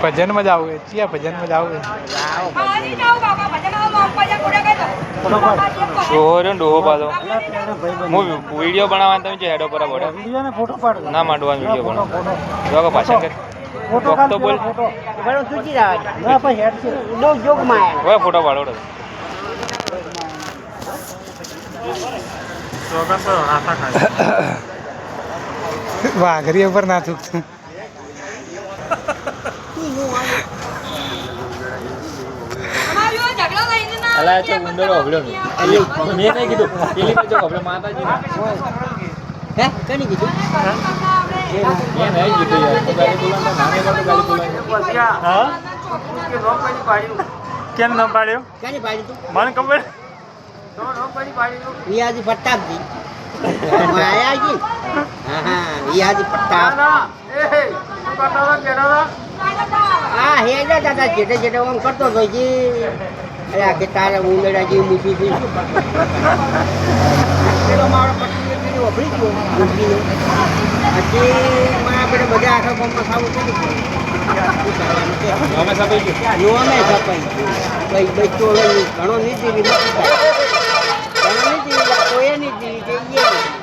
भजन में जाओगे चिया भजन में जाओगे डोहो पादो वीडियो बनावा તમે જે હેડો પર બોડે વીડિયો ને ફોટો પાડ ના માંડવા વીડિયો બનાવો જોગો ભાષણ કે ફોટો તો બોલ બરો તુજી રાવ ના પર હેડ છે નો જોગ માં ઓય ફોટો પાડો જોગા પર હાથા ખાય વાઘરી ઉપર ના થૂકતું અલા તો ગુંડરો હબળ્યો મે નહીં કીધું પેલી તો જો હબળે માતાજી હે કની કીધું એ નહીં કીધું યાર તો ગાડી બોલાવતા નાને પર ગાડી બોલાવી હા કે નો કની પાડ્યું કેમ નામ પાડ્યો કની પાડ્યું તું મને ખબર નો કની પાડ્યું રિયાજી પ્રતાપજી માયાજી હા રિયાજી પ્રતાપ એ શું કરતો કેડા હા હેડા દાદા જેટે જેટે ઓમ કરતો તો જી અરે આ કે તારા ઉંદડા જેવી મૂકી છે પેલો મારો પટ્ટી પેલી વપરી ગયો મૂકીને હજી મારા આપણે બધા આખા ગામમાં ખાવું છે અમે સપાઈ ગયું અમે સપાઈ ગયું કઈ ચોળો ઘણો નહીં જીવી ઘણો નહીં જીવી કોઈ નહીં જીવી